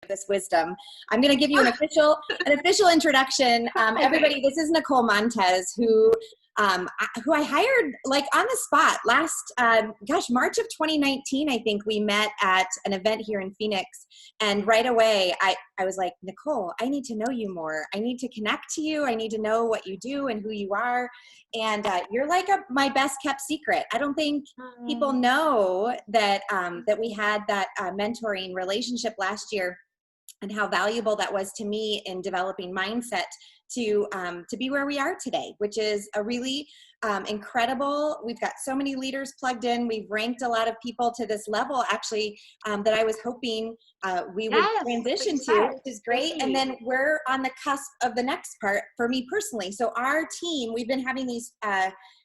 this wisdom. I'm going to give you an official introduction. Everybody, this is Nicole Montez, who I hired like on the spot last, March of 2019. I think we met at an event here in Phoenix, and right away I was like, Nicole, I need to know you more. I need to connect to you. I need to know what you do and who you are. And you're like my best kept secret. I don't think people know that that we had that mentoring relationship last year, and how valuable that was to me in developing mindset to be where we are today, which is a really incredible. We've got so many leaders plugged in. We've ranked a lot of people to this level, actually, that I was hoping we would transition to, which is great. And then we're on the cusp of the next part for me personally. So our team, we've been having these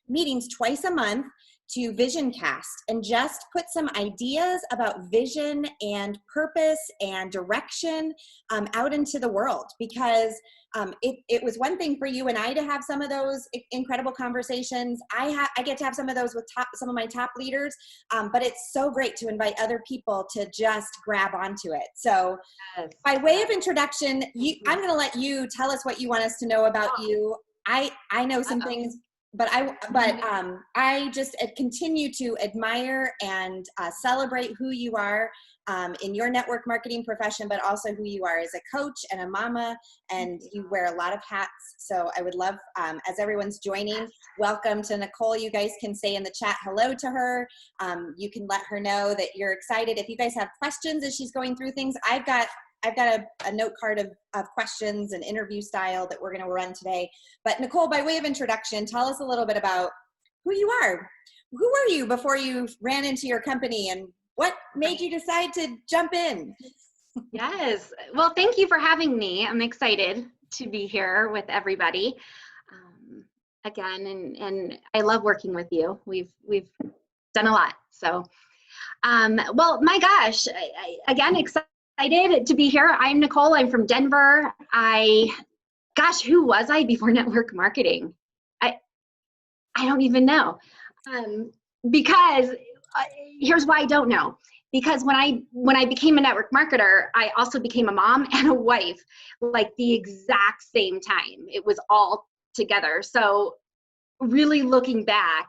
meetings twice a month to vision cast and just put some ideas about vision and purpose and direction out into the world, because it was one thing for you and I to have some of those incredible conversations. I get to have some of those with some of my top leaders, but it's so great to invite other people to just grab onto it. So by way of introduction, I'm going to let you tell us what you want us to know about you. I know some things, but I just continue to admire and celebrate who you are in your network marketing profession, but also who you are as a coach and a mama, and you wear a lot of hats. So I would love, as everyone's joining, welcome to Nicole. You guys can say in the chat hello to her. You can let her know that you're excited. If you guys have questions as she's going through things, I've got a note card of questions and interview style that we're going to run today. But Nicole, by way of introduction, tell us a little bit about who you are. Who were you before you ran into your company, and what made you decide to jump in? Yes. Well, thank you for having me. I'm excited to be here with everybody again, and I love working with you. We've done a lot. So, well, my gosh, again, excited to be here. I'm Nicole. I'm from Denver. Who was I before network marketing? I don't even know. Because here's why I don't know. Because when I became a network marketer, I also became a mom and a wife, like the exact same time. It was all together. So really looking back,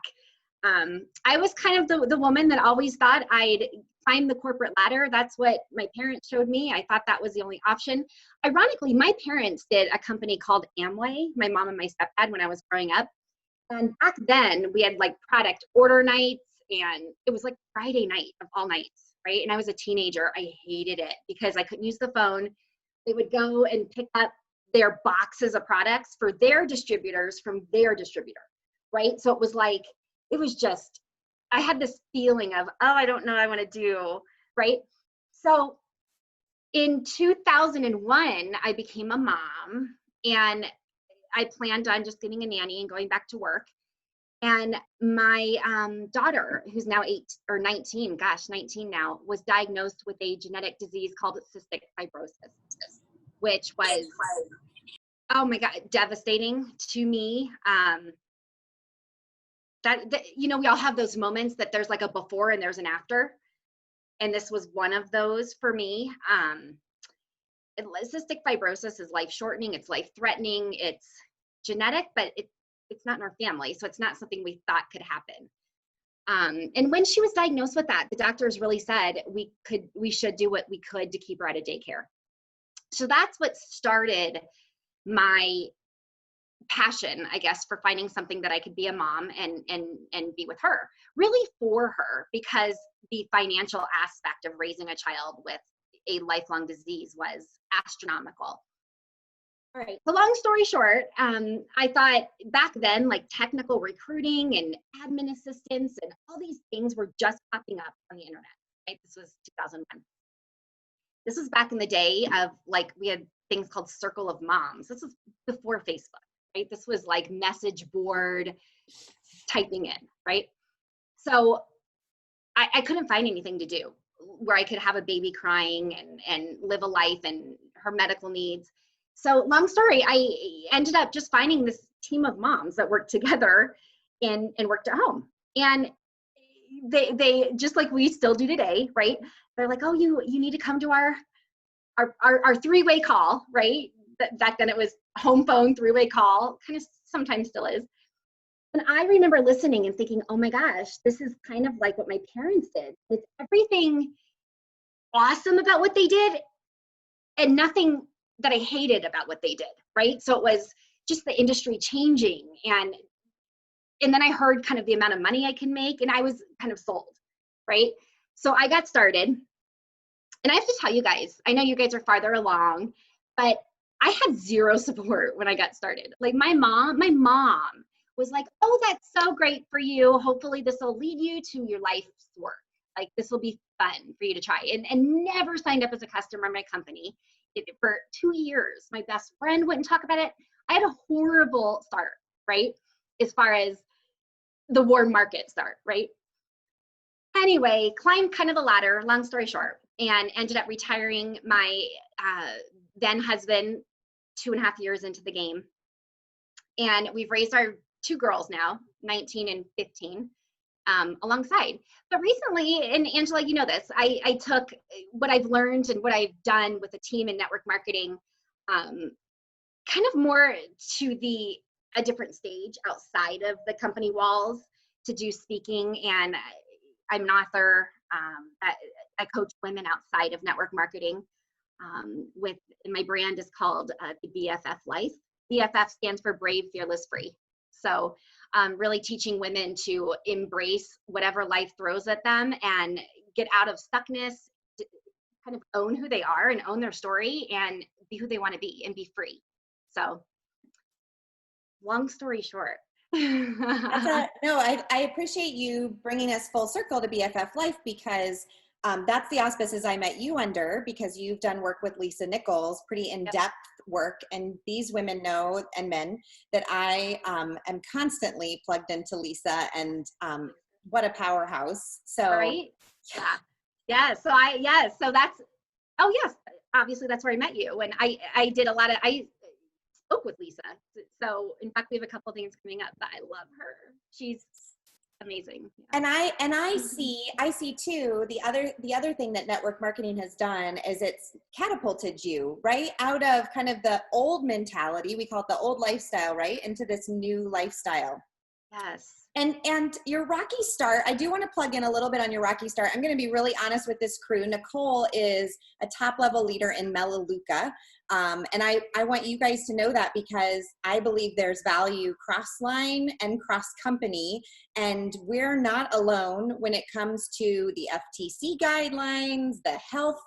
I was kind of the woman that always thought I'd climb the corporate ladder. That's what my parents showed me. I thought that was the only option. Ironically, my parents did a company called Amway, my mom and my stepdad, when I was growing up. And back then we had like product order nights, and it was like Friday night of all nights, right? And I was a teenager. I hated it because I couldn't use the phone. They would go and pick up their boxes of products for their distributors from their distributor, right? So it was just, I had this feeling of, I don't know what I want to do, right? So in 2001, I became a mom, and I planned on just getting a nanny and going back to work. And my daughter, who's now 19 now, was diagnosed with a genetic disease called cystic fibrosis, which was, oh my God, devastating to me. We all have those moments that there's like a before and there's an after. And this was one of those for me. Cystic fibrosis is life-shortening, it's life-threatening, it's genetic, but it's not in our family, so it's not something we thought could happen. And when she was diagnosed with that, the doctors really said we should do what we could to keep her out of daycare. So that's what started my passion, I guess, for finding something that I could be a mom and be with her, really for her, because the financial aspect of raising a child with a lifelong disease was astronomical. All right, so long story short, I thought back then, like technical recruiting and admin assistants and all these things were just popping up on the internet, right? This was 2001. This was back in the day of like, we had things called Circle of Moms. This was before Facebook, right? This was like message board typing in, right? So I couldn't find anything to do where I could have a baby crying and live a life and her medical needs. So long story, I ended up just finding this team of moms that worked together and worked at home. And they just like we still do today, right? They're like, oh, you need to come to our our three-way call, right? Back then it was home phone, three-way call, kind of sometimes still is. And I remember listening and thinking, oh my gosh, this is kind of like what my parents did. It's everything awesome about what they did and nothing that I hated about what they did, right? So it was just the industry changing. And then I heard kind of the amount of money I can make, and I was kind of sold, right? So I got started. And I have to tell you guys, I know you guys are farther along, but I had zero support when I got started. Like my mom was like, oh, that's so great for you. Hopefully this will lead you to your life's work. Like this will be fun for you to try. And never signed up as a customer in my company. For 2 years, my best friend wouldn't talk about it. I had a horrible start, right? As far as the warm market start, right? Anyway, climbed kind of the ladder, long story short, and ended up retiring my then husband 2.5 years into the game. And we've raised our 2 girls now, 19 and 15, alongside. But recently, and Angela, you know this, I took what I've learned and what I've done with the team in network marketing, kind of more to a different stage outside of the company walls to do speaking. And I'm an author. I coach women outside of network marketing. My brand is called the BFF Life. BFF stands for Brave, Fearless, Free. So really teaching women to embrace whatever life throws at them and get out of stuckness, kind of own who they are and own their story and be who they want to be and be free. So long story short. I appreciate you bringing us full circle to BFF Life, because that's the auspices I met you under, because you've done work with Lisa Nicoles, pretty in-depth work. And these women know, and men, that I am constantly plugged into Lisa, and what a powerhouse. So, right? Yeah. So that's, oh yes, obviously that's where I met you. And I did I spoke with Lisa. So in fact, we have a couple things coming up that I love her. She's amazing. Yeah. And I see too, the other thing that network marketing has done is it's catapulted you right out of kind of the old mentality, we call it the old lifestyle, right, into this new lifestyle. Yes. And your rocky start, I do want to plug in a little bit on your rocky start. I'm going to be really honest with this crew. Nicole is a top level leader in Melaleuca. And I want you guys to know that, because I believe there's value cross-line and cross-company, and we're not alone when it comes to the FTC guidelines, the health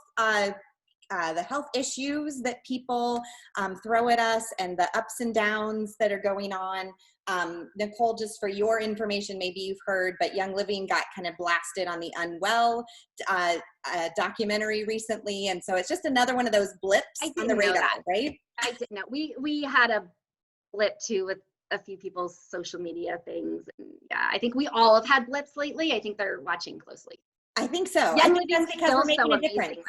issues that people throw at us, and the ups and downs that are going on. Nicole, just for your information, maybe you've heard, but Young Living got kind of blasted on the Unwell documentary recently. And so it's just another one of those blips on the radar, right? I didn't know. We had a blip too with a few people's social media things. And yeah, I think we all have had blips lately. I think they're watching closely. I think so. Yeah, I think that's because we're making a difference.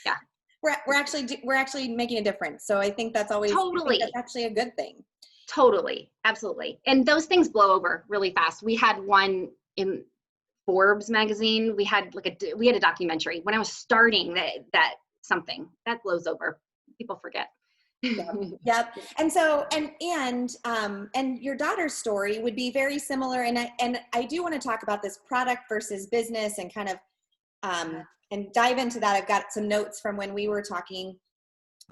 Yeah. We're actually making a difference. So I think that's always, totally. That's actually a good thing. Totally. Absolutely. And those things blow over really fast. We had one in Forbes magazine. We had a documentary when I was starting that something that blows over. People forget. Yep. And so, and your daughter's story would be very similar. And I do want to talk about this product versus business and kind of, and dive into that. I've got some notes from when we were talking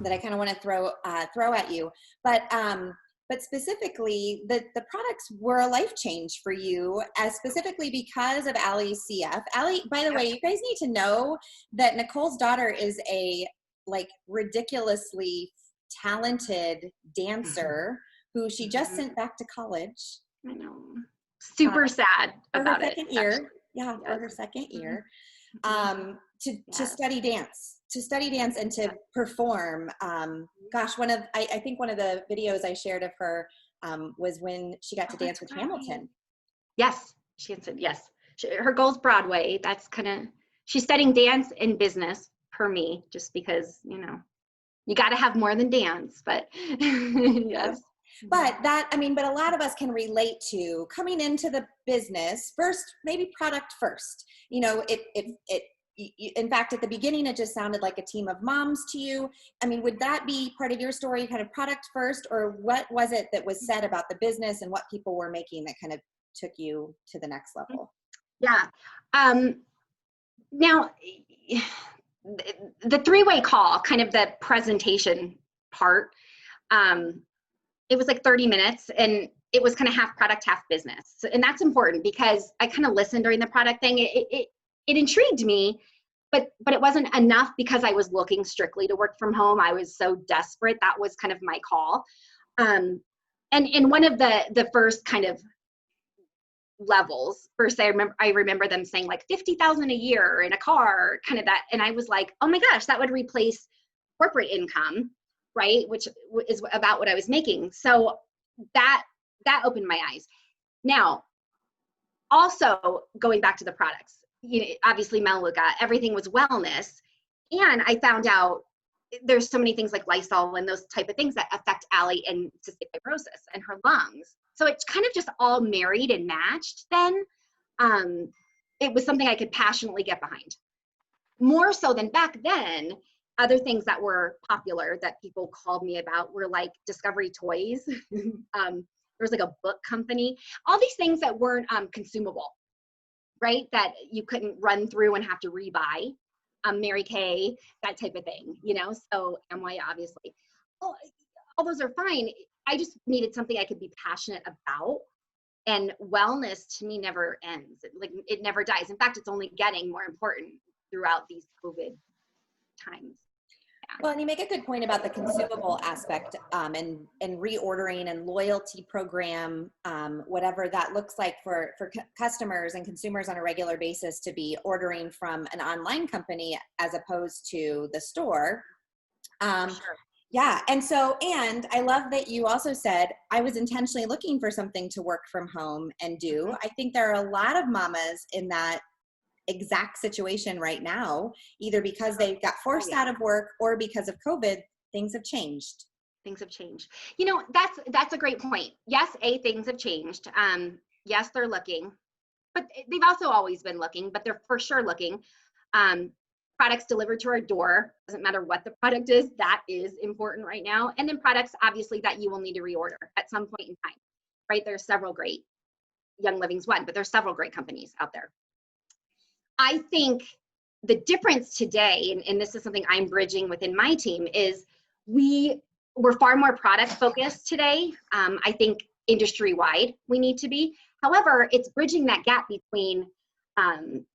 that I kind of want to throw at you, but specifically the products were a life change for you, as specifically because of Allie's CF. Allie, by the way, you guys need to know that Nicole's daughter is a ridiculously talented dancer who she just sent back to college. I know. Super sad about it. For her second year. To study dance and to perform. I think one of the videos I shared of her was when she got to dance with Hamilton. Yes, she said yes. Her goal's Broadway. That's she's studying dance and business per me, just because, you got to have more than dance, but yes. But but a lot of us can relate to coming into the business first, maybe product first. It in fact, at the beginning, it just sounded like a team of moms to you. I mean, would that be part of your story, kind of product first, or what was it that was said about the business and what people were making that kind of took you to the next level? Yeah. Now, the three-way call, kind of the presentation part, it was like 30 minutes, and it was kind of half product, half business. And that's important because I kind of listened during the product thing. It intrigued me, but it wasn't enough because I was looking strictly to work from home. I was so desperate. That was kind of my call. And one of the first kind of levels, first I remember them saying like 50,000 a year in a car, kind of that. And I was like, oh my gosh, that would replace corporate income, right? Which is about what I was making. So that opened my eyes. Now, also going back to the products, obviously Melaleuca, everything was wellness. And I found out there's so many things like Lysol and those type of things that affect Allie and cystic fibrosis and her lungs. So it's kind of just all married and matched then. It was something I could passionately get behind. More so than back then, other things that were popular that people called me about were like Discovery Toys. There was like a book company, all these things that weren't consumable, right? That you couldn't run through and have to rebuy. Mary Kay, that type of thing, so Amway, obviously. All those are fine. I just needed something I could be passionate about. And wellness to me never ends. Like it never dies. In fact, it's only getting more important throughout these COVID times. Yeah. Well, and you make a good point about the consumable aspect and reordering and loyalty program, whatever that looks like for customers and consumers on a regular basis to be ordering from an online company as opposed to the store. Sure. Yeah. And I love that you also said, I was intentionally looking for something to work from home and do. I think there are a lot of mamas in that exact situation right now, either because they got forced out of work or because of COVID. Things have changed. Things have changed. That's a great point. Yes, things have changed. Yes, they're looking, but they've also always been looking, but they're for sure looking. Products delivered to our door, doesn't matter what the product is, that is important right now. And then products, obviously, that you will need to reorder at some point in time, right? There's several great, Young Living's one, but there's several great companies out there. I think the difference today, and this is something I'm bridging within my team, is we're far more product focused today. I think industry-wide we need to be. However, it's bridging that gap between,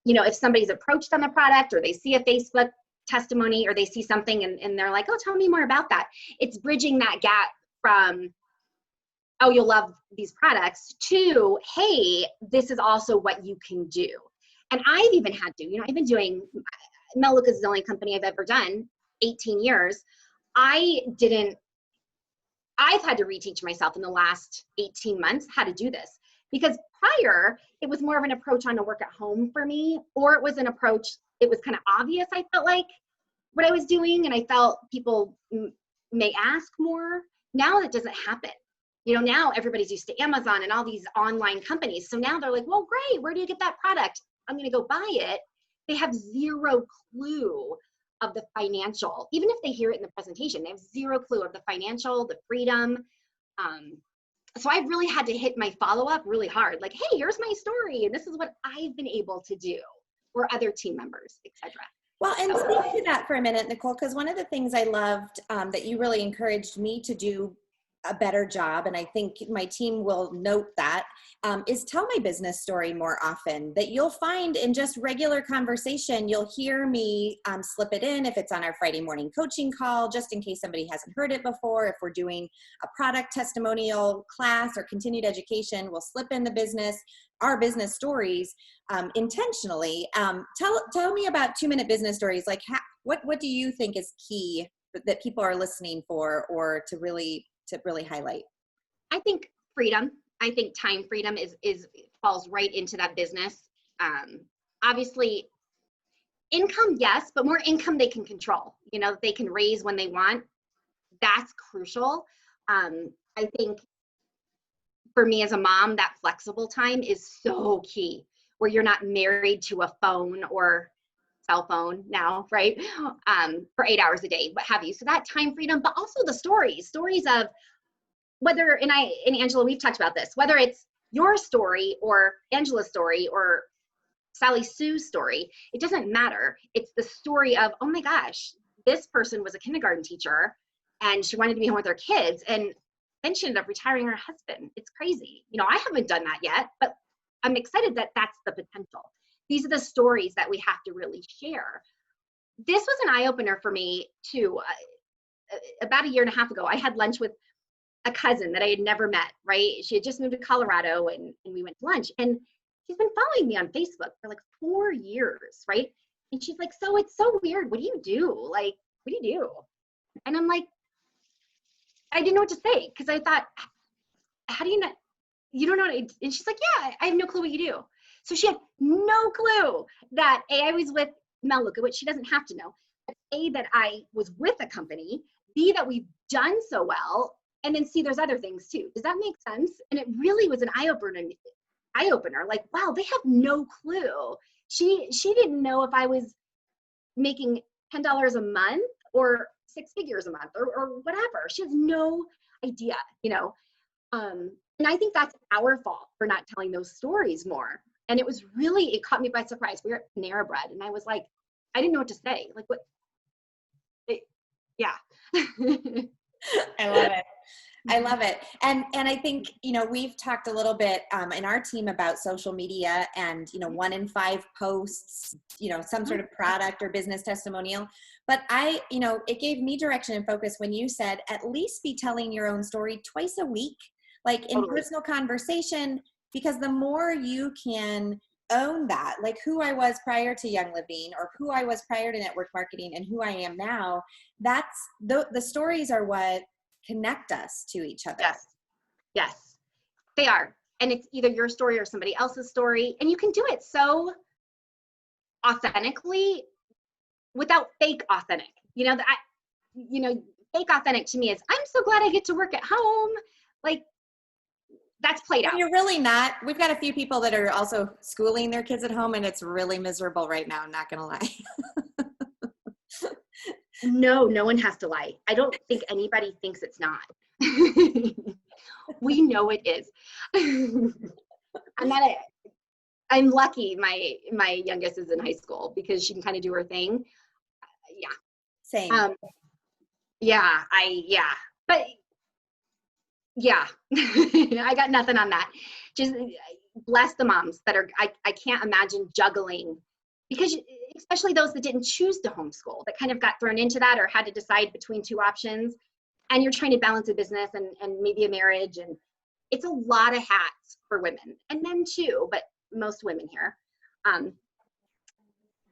if somebody's approached on a product or they see a Facebook testimony or they see something and they're like, oh, tell me more about that. It's bridging that gap from, oh, you'll love these products, to, hey, this is also what you can do. And I've even had to, I've been doing, Melaleuca is the only company I've ever done, 18 years. I've had to reteach myself in the last 18 months how to do this, because prior it was more of an approach on a work at home for me, or it was an approach, it was kind of obvious, I felt like, what I was doing, and I felt people may ask more. Now that doesn't happen. Now everybody's used to Amazon and all these online companies. So now they're like, well, great, where do you get that product? I'm going to go buy it. They have zero clue of the financial, even if they hear it in the presentation, they have zero clue of the financial, the freedom. So I've really had to hit my follow-up really hard. Like, hey, here's my story. And this is what I've been able to do, or other team members, etc. Well, and speak to that for a minute, Nicole, because one of the things I loved that you really encouraged me to do a better job, and I think my team will note that, is tell my business story more often. That you'll find in just regular conversation, you'll hear me slip it in if it's on our Friday morning coaching call, just in case somebody hasn't heard it before. If we're doing a product testimonial class or continued education, we'll slip in our business stories intentionally. Tell me about 2-minute business stories. Like, what do you think is key that people are listening for, or to really highlight? I think freedom. I think time freedom falls right into that business. Obviously, income, yes, but more income they can control. They can raise when they want. That's crucial. I think for me as a mom, that flexible time is so key, where you're not married to a phone or cell phone now, right? For 8 hours a day, what have you. So that time freedom, but also the stories of whether, and Angela, we've talked about this, whether it's your story or Angela's story or Sally Sue's story, it doesn't matter. It's the story of, oh my gosh, this person was a kindergarten teacher and she wanted to be home with her kids. And then she ended up retiring her husband. It's crazy. You know, I haven't done that yet, but I'm excited that that's the potential. These are the stories that we have to really share. This was an eye-opener for me too. About a year and a half ago, I had lunch with a cousin that I had never met, right? She had just moved to Colorado and we went to lunch. And she's been following me on Facebook for like 4 years, right? And she's like, so it's so weird. What do you do? Like, what do you do? And I'm like, I didn't know what to say because I thought, how do you not, you don't know what and she's like, yeah, I have no clue what you do. So she had no clue that A, I was with Meluka, which she doesn't have to know, but A, that I was with a company, B, that we've done so well, and then C, there's other things too. Does that make sense? And it really was an eye-opener, like, wow, they have no clue. She didn't know if I was making $10 a month or 6 figures a month or whatever. She has no idea, you know. And I think that's our fault for not telling those stories more. And it was really, it caught me by surprise. We were at Panera Bread and I was like, I didn't know what to say. Like, what? Yeah. I love it. I love it. And I think, you know, we've talked a little bit in our team about social media and, you know, 1 in 5 posts, you know, some sort of product or business testimonial. But you know, it gave me direction and focus when you said, at least be telling your own story twice a week, like in personal conversation, because the more you can own that, like who I was prior to Young Living or who I was prior to network marketing and who I am now, that's the stories are what connect us to each other. Yes, they are. And it's either your story or somebody else's story. And you can do it so authentically without fake authentic. You know, fake authentic to me is, I'm so glad I get to work at home. Like, that's played out. You're really not. We've got a few people that are also schooling their kids at home and it's really miserable right now. I'm not going to lie. No one has to lie. I don't think anybody thinks it's not. We know it is. I'm lucky my youngest is in high school because she can kind of do her thing. Yeah. Same. But yeah, I got nothing on that. Just bless the moms that are, I can't imagine juggling, because especially those that didn't choose to homeschool, that kind of got thrown into that or had to decide between 2 options, and you're trying to balance a business and maybe a marriage, and it's a lot of hats for women and men too, but most women here.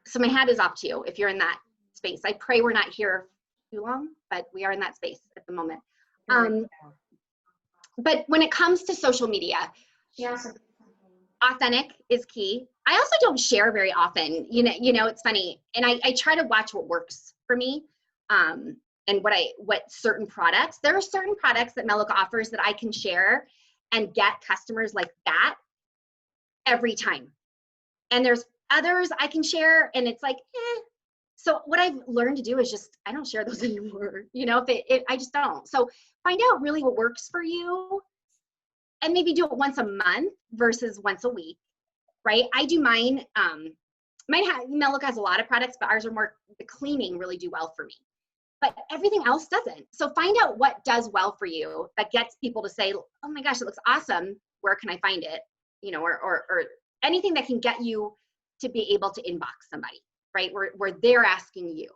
So my hat is off to you if you're in that space. I pray we're not here too long, but we are in that space at the moment. But when it comes to social media, authentic is key. I also don't share very often. You know, it's funny. And I try to watch what works for me. And what certain products, there are certain products that Meluka offers that I can share and get customers like that every time. And there's others I can share and it's like, eh. So what I've learned to do is just, I don't share those anymore. You know, I just don't. So find out really what works for you and maybe do it once a month versus once a week, right? I do mine. Meluka has a lot of products, but ours are more, the cleaning really do well for me. But everything else doesn't. So find out what does well for you that gets people to say, oh my gosh, it looks awesome. Where can I find it? You know, or anything that can get you to be able to inbox somebody, right? Where they're asking you.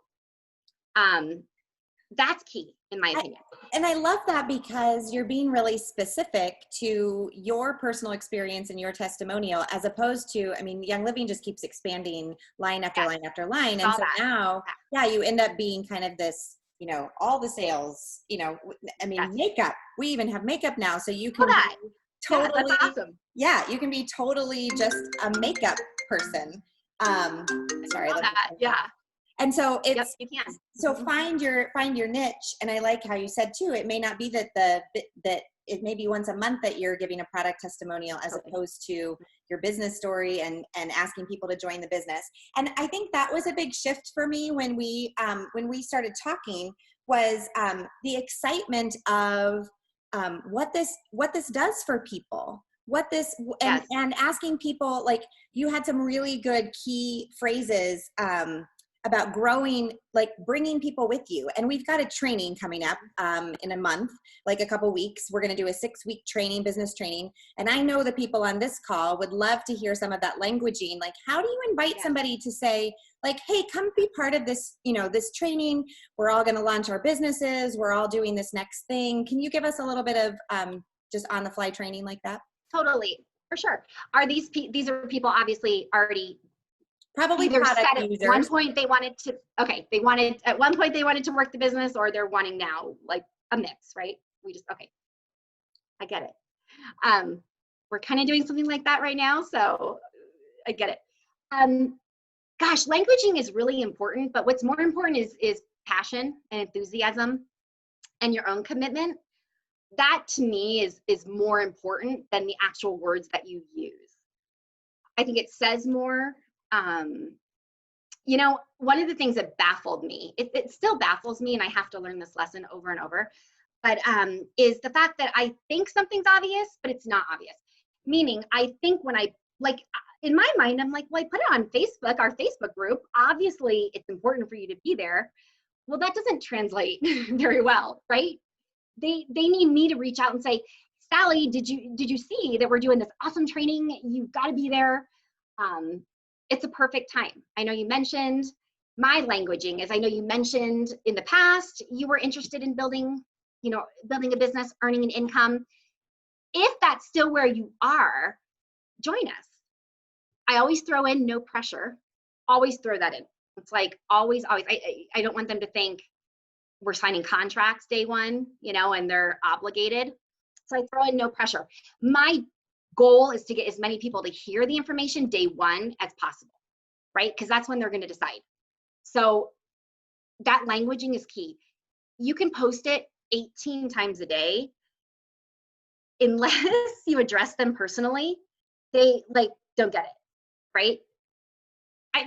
That's key in my opinion. And I love that because you're being really specific to your personal experience and your testimonial, as opposed to, I mean, Young Living just keeps expanding line after line after line. And so now, you end up being kind of this, you know, all the sales, you know, I mean, makeup, we even have makeup now. So you can be totally, that's awesome. Yeah, you can be totally just a makeup person. Sorry. And so it's, yep, you can. so find your niche. And I like how you said too, it may not be that that it may be once a month that you're giving a product testimonial as opposed to your business story and asking people to join the business. And I think that was a big shift for me when we started talking, was the excitement of what this does for people, and asking people, like, you had some really good key phrases about growing, like bringing people with you. And we've got a training coming up in a month, like a couple weeks. We're going to do a 6-week training, business training. And I know the people on this call would love to hear some of that languaging. Like, how do you invite somebody to say, like, hey, come be part of this, this training. We're all going to launch our businesses. We're all doing this next thing. Can you give us a little bit of just on the fly training like that? Totally, for sure. Are these are people obviously already probably either product said users. At one point they wanted to, at one point they wanted to work the business, or they're wanting now, like a mix, right? I get it. We're kind of doing something like that right now, so I get it. Gosh, languaging is really important, but what's more important is passion and enthusiasm and your own commitment. That to me is more important than the actual words that you use. I think it says more. One of the things that baffled me, it still baffles me, and I have to learn this lesson over and over, but is the fact that I think something's obvious, but it's not obvious. Meaning, I think when in my mind, I'm like, well, I put it on Facebook, our Facebook group. Obviously, it's important for you to be there. Well, that doesn't translate very well, right? They need me to reach out and say, Sally, did you see that we're doing this awesome training? You've got to be there. It's a perfect time. I know you mentioned my languaging is, I know you mentioned in the past you were interested in building a business, earning an income. If that's still where you are, join us. I always throw in no pressure. Always throw that in. It's like always. I don't want them to think we're signing contracts day one, and they're obligated. So I throw in no pressure. My goal is to get as many people to hear the information day one as possible, right? Because that's when they're going to decide. So that languaging is key. You can post it 18 times a day. Unless you address them personally, they don't get it, right?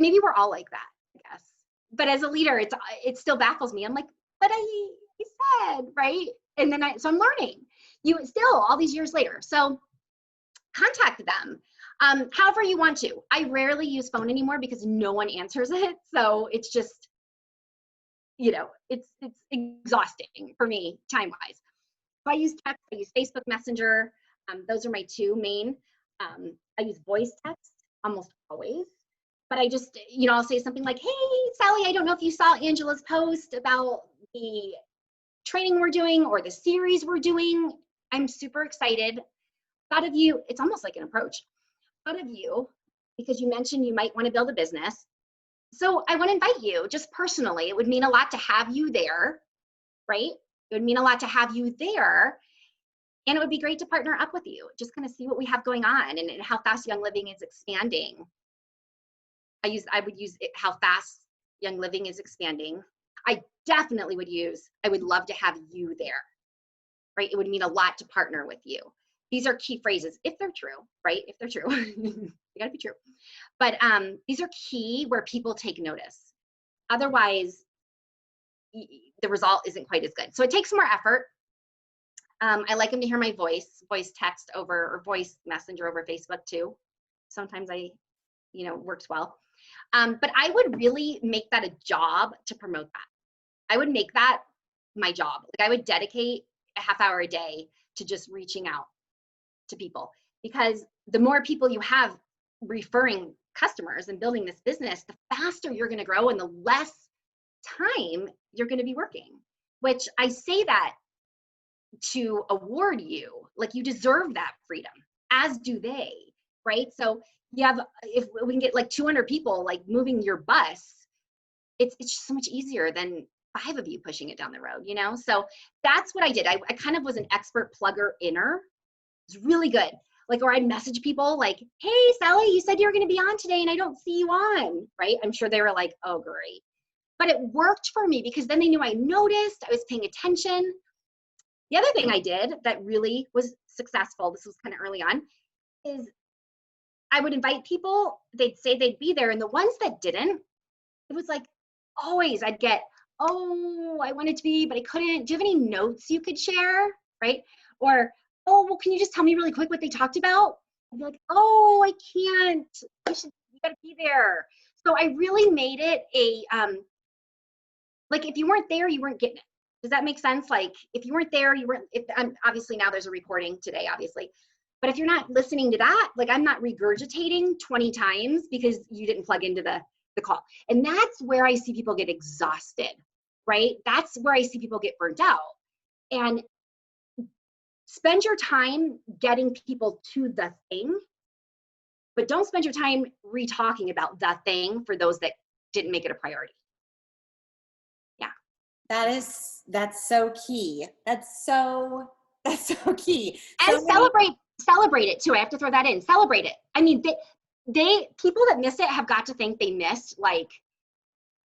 Maybe we're all like that, I guess. But as a leader, it still baffles me. I'm like, but I said, right? And then so I'm learning. You still all these years later. So contact them. However you want to. I rarely use phone anymore because no one answers it. So it's just, it's exhausting for me time-wise. So I use text, I use Facebook Messenger. Those are my two main. I use voice text almost always. But I just, I'll say something like, hey, Sally, I don't know if you saw Angela's post about the training we're doing or the series we're doing. I'm super excited. Thought of you. It's almost like an approach. Thought of you because you mentioned you might want to build a business. So I want to invite you just personally. It would mean a lot to have you there, right? It would mean a lot to have you there. And it would be great to partner up with you. Just kind of see what we have going on and how fast Young Living is expanding. I would use how fast Young Living is expanding. I definitely I would love to have you there, right? It would mean a lot to partner with you. These are key phrases, if they're true, right? If they're true, they gotta be true. But these are key where people take notice. Otherwise, the result isn't quite as good. So it takes more effort. I like them to hear my voice text over, or voice messenger over Facebook too. Sometimes works well. But I would really make that a job to promote that. I would make that my job. I would dedicate a half hour a day to just reaching out to people, because the more people you have referring customers and building this business, the faster you're going to grow and the less time you're going to be working, which I say that to award you, you deserve that freedom, as do they, right? So if we can get 200 people moving your bus, it's just so much easier than 5 of you pushing it down the road, So that's what I did. I kind of was an expert plugger inner. It's really good. Or I'd message people hey, Sally, you said you were going to be on today and I don't see you on, right? I'm sure they were like, oh, great. but it worked for me because then they knew I noticed, I was paying attention. The other thing I did that really was successful, this was kind of early on, is I would invite people, they'd say they'd be there, and the ones that didn't, it was like always I'd get, oh, I wanted to be, but I couldn't. Do you have any notes you could share? Right? Or, oh, well, can you just tell me really quick what they talked about? I'd be like, oh, I can't. You gotta be there. So I really made it a, like if you weren't there, you weren't getting it. Does that make sense? Like if you weren't there, you weren't, obviously now there's a recording today, obviously. But if you're not listening to that, like I'm not regurgitating 20 times because you didn't plug into the call. And that's where I see people get exhausted, right? That's where I see people get burnt out. And spend your time getting people to the thing, but don't spend your time re-talking about the thing for those that didn't make it a priority. Yeah. That's so key. That's so key. And celebrate it too. I have to throw that in. Celebrate it. I mean, people that miss it have got to think they missed like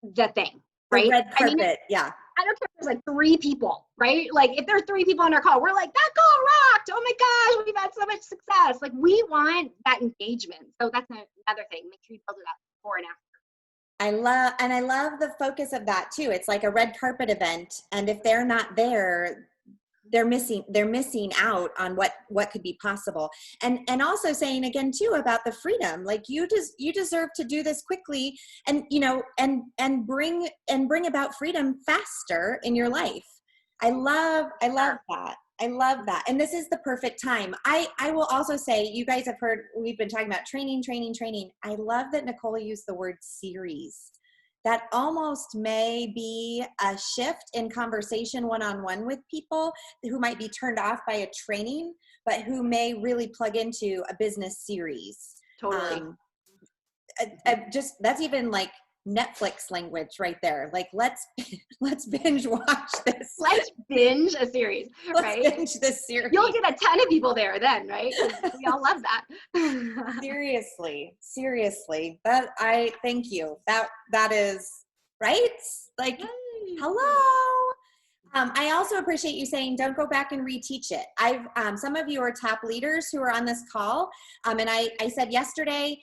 the thing, right? The red carpet, I mean, yeah. I don't care if there's like 3 people, right? Like if there's 3 people on our call, we're like, that call rocked. Oh my gosh, we've had so much success. Like we want that engagement. So that's another thing. Make sure you build it up before and after. I love the focus of that too. It's like a red carpet event, and if they're not there, they're missing out on what could be possible. And also saying again too about the freedom, like you deserve to do this quickly and and bring about freedom faster in your life. I love that. I love that. And this is the perfect time. I will also say, you guys have heard, we've been talking about training. I love that Nicole used the word series. That almost may be a shift in conversation one-on-one with people who might be turned off by a training, but who may really plug into a business series. Totally. That's even like Netflix language right there. Like let's binge watch this. Let's binge a series, right? Let's binge this series. You'll get a ton of people there then, right? We all love that. Seriously. That I thank you. That is right. Like, yay. Hello. I also appreciate you saying don't go back and reteach it. Some of you are top leaders who are on this call, and I said yesterday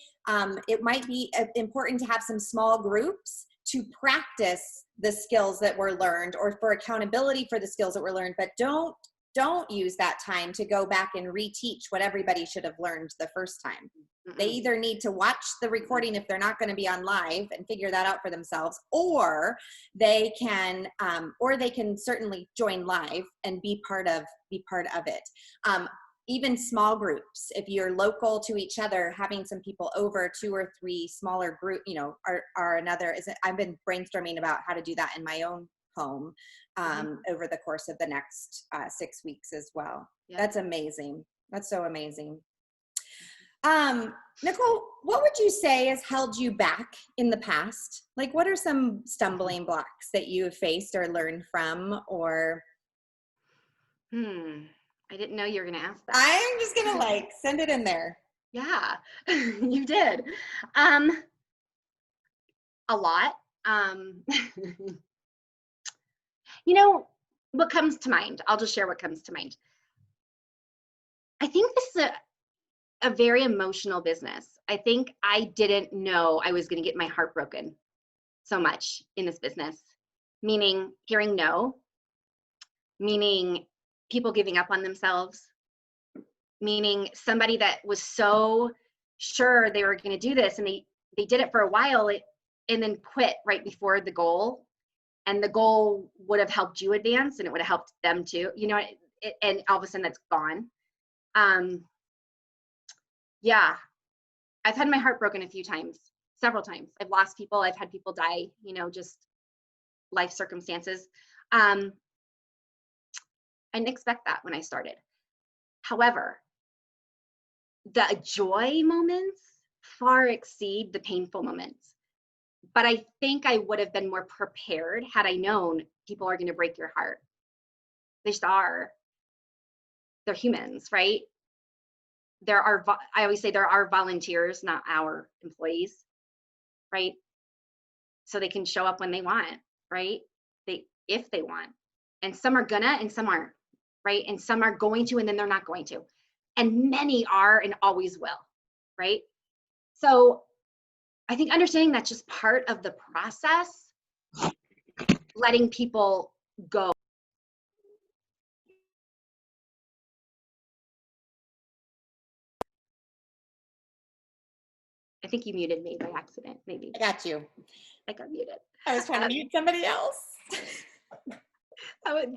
it might be important to have some small groups to practice the skills that were learned or for accountability for the skills that were learned, but don't use that time to go back and reteach what everybody should have learned the first time. Mm-mm. They either need to watch the recording if they're not going to be on live and figure that out for themselves, or they can certainly join live and be part of it. Even small groups, if you're local to each other, having some people over, 2 or 3 smaller group, are another. I've been brainstorming about how to do that in my own home over the course of the next 6 weeks as well. Yeah. That's amazing. That's so amazing. Nicole, what would you say has held you back in the past? Like, what are some stumbling blocks that you have faced or learned from, or? I didn't know you were going to ask that. I'm just going to send it in there. Yeah, you did. A lot. What comes to mind? I'll just share what comes to mind. I think this is a very emotional business. I think I didn't know I was going to get my heart broken so much in this business, meaning hearing no, meaning people giving up on themselves, meaning somebody that was so sure they were going to do this and they did it for a while and then quit right before the goal. And the goal would have helped you advance and it would have helped them too, and all of a sudden that's gone. Yeah, I've had my heart broken a few times, several times. I've lost people. I've had people die, just life circumstances. I didn't expect that when I started. However, the joy moments far exceed the painful moments. But I think I would have been more prepared had I known people are going to break your heart. They just are. They're humans, right? I always say there are volunteers, not our employees, right? so they can show up when they want, right? If they want. And some are gonna and some aren't, right? And some are going to and then they're not going to. And many are and always will, right? So I think understanding that's just part of the process, letting people go. I think you muted me by accident, maybe. I got you. I got muted. I was trying to mute somebody else.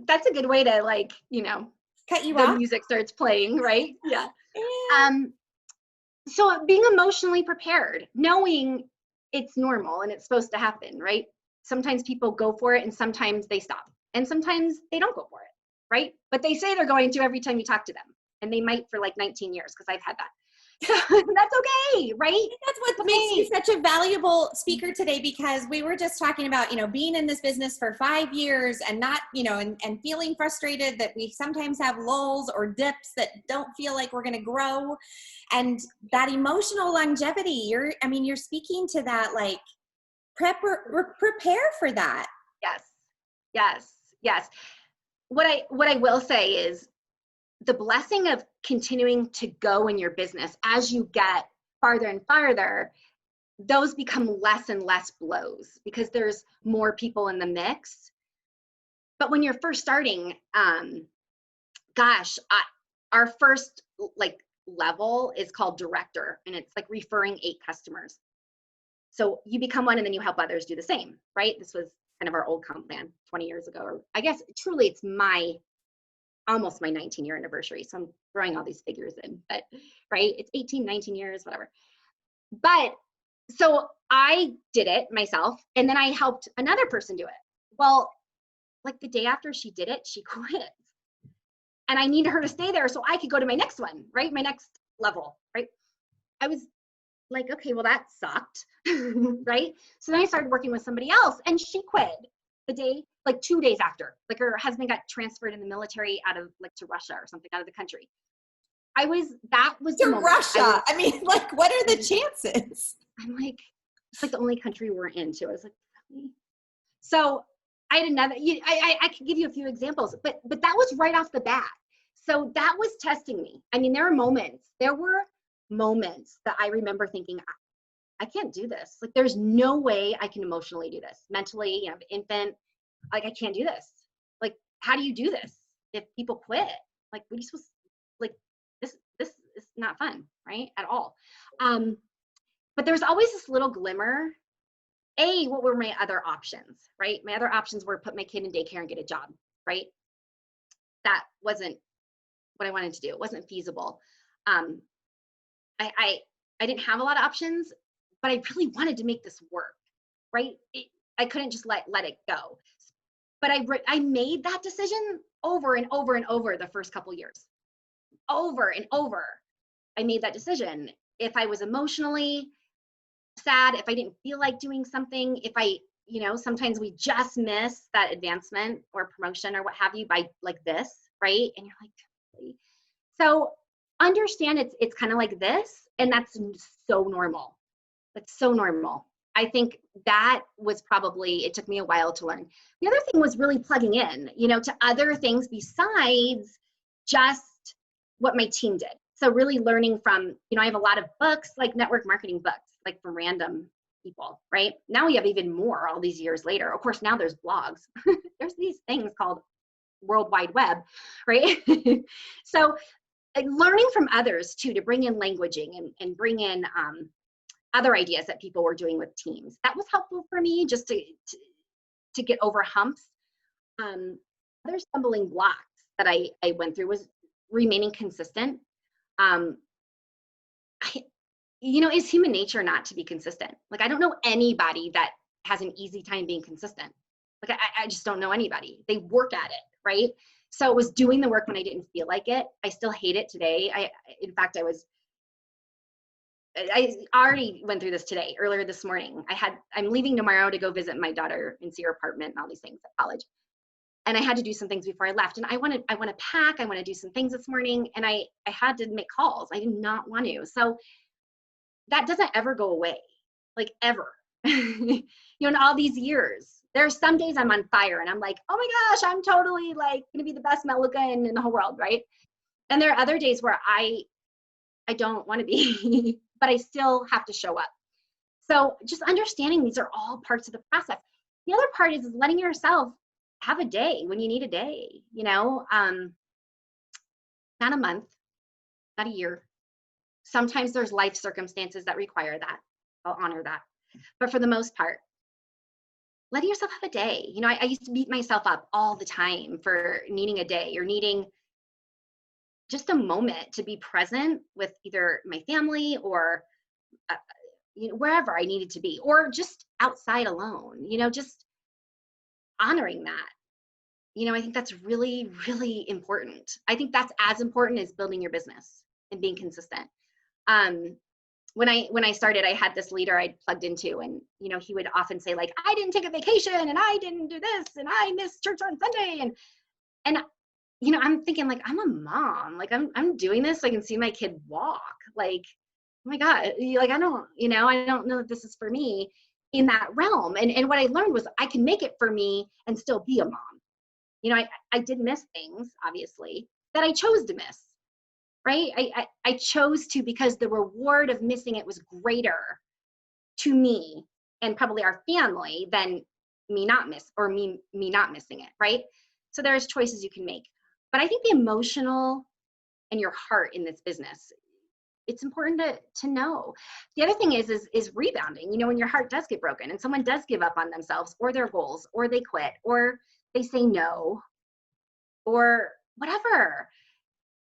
That's a good way to, like, you know, Cut you the off. music starts playing, right? Yeah. Yeah. So being emotionally prepared, knowing it's normal and it's supposed to happen, right? Sometimes people go for it and sometimes they stop. And sometimes they don't go for it, right? But they say they're going to every time you talk to them. And they might for like 19 years, because I've had that. So that's okay, right? That's what makes you such a valuable speaker today, because we were just talking about, you know, being in this business for 5 years and not, you know, and feeling frustrated that we sometimes have lulls or dips that don't feel like we're going to grow. And that emotional longevity, you're speaking to that, like, prepare for that. Yes, yes, yes. What I will say is, the blessing of continuing to go in your business as you get farther and farther, those become less and less blows because there's more people in the mix. But when you're first starting, our first like level is called director, and it's like referring 8 customers. So you become one and then you help others do the same, right? This was kind of our old comp plan 20 years ago, or I guess truly it's almost my 19-year anniversary. So I'm throwing all these figures in, but right, it's 18, 19 years, whatever. But so I did it myself, and then I helped another person do it. Well, like the day after she did it, she quit. And I needed her to stay there so I could go to my next one, right? My next level, right? I was like, okay, well, that sucked, right? So then I started working with somebody else, and she quit the day, like 2 days after. Like her husband got transferred in the military out of, like, to Russia or something, out of the country. That was To the moment. Russia. I mean, like, what are the chances? I'm like, it's like the only country we're into. I was like, really? So I had another, I could give you a few examples, but that was right off the bat. So that was testing me. I mean, there were moments that I remember thinking, I can't do this. Like, there's no way I can emotionally do this. Mentally, you know, infant, like, I can't do this. Like, how do you do this if people quit? Like, what are you supposed to, like, this is not fun, right? At all. But there's always this little glimmer. What were my other options, right? My other options were put my kid in daycare and get a job, right? That wasn't what I wanted to do. It wasn't feasible. I didn't have a lot of options, but I really wanted to make this work, right? I couldn't just let it go. But I made that decision over and over and over the first couple years. Over and over, I made that decision. If I was emotionally sad, if I didn't feel like doing something, if I, you know, sometimes we just miss that advancement or promotion or what have you by like this, right? And you're like, really? So understand it's kind of like this, and that's so normal. That's so normal. I think that was probably, it took me a while to learn. The other thing was really plugging in, you know, to other things besides just what my team did. So really learning from, you know, I have a lot of books, like network marketing books, like from random people, right? Now we have even more all these years later. Of course, now there's blogs. There's these things called World Wide Web, right? So learning from others too, to bring in languaging and bring in other ideas that people were doing with teams. That was helpful for me just to get over humps. Other stumbling blocks that I went through was remaining consistent. You know, it's human nature not to be consistent. Like, I don't know anybody that has an easy time being consistent. Like, I just don't know anybody. They work at it, right? So it was doing the work when I didn't feel like it. I still hate it today. In fact, I already went through this today, earlier this morning. I'm leaving tomorrow to go visit my daughter and see her apartment and all these things at college. And I had to do some things before I left. And I want to pack, I want to do some things this morning. And I had to make calls. I did not want to. So that doesn't ever go away, like ever. in all these years. There are some days I'm on fire and I'm like, oh my gosh, I'm totally like gonna be the best Melican in the whole world, right? And there are other days where I don't want to be, but I still have to show up. So just understanding these are all parts of the process. The other part is letting yourself have a day when you need a day, not a month, not a year. Sometimes there's life circumstances that require that. I'll honor that. But for the most part, letting yourself have a day. I used to beat myself up all the time for needing a day or needing just a moment to be present with either my family or wherever I needed to be, or just outside alone, just honoring that. I think that's really, really important. I think that's as important as building your business and being consistent. When I started, I had this leader I'd plugged into, and he would often say like, I didn't take a vacation and I didn't do this and I missed church on Sunday, and I'm thinking like, I'm a mom, like I'm doing this so I can see my kid walk, like, oh my God, like I don't know if this is for me in that realm. And what I learned was I can make it for me and still be a mom. I did miss things, obviously, that I chose to miss. Right? I chose to, because the reward of missing it was greater to me and probably our family than me not missing it. Right? So there's choices you can make. But I think the emotional and your heart in this business, it's important to know. The other thing is rebounding. When your heart does get broken and someone does give up on themselves or their goals, or they quit, or they say no, or whatever.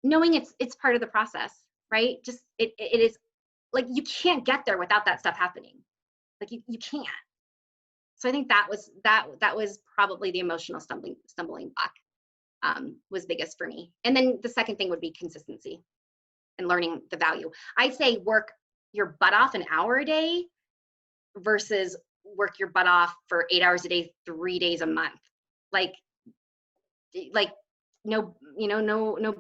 Knowing it's part of the process, right? Just it is like, you can't get there without that stuff happening. Like you can't. So I think that was probably the emotional stumbling block was biggest for me. And then the second thing would be consistency and learning the value. I'd say work your butt off an hour a day versus work your butt off for 8 hours a day, 3 days a month. Like no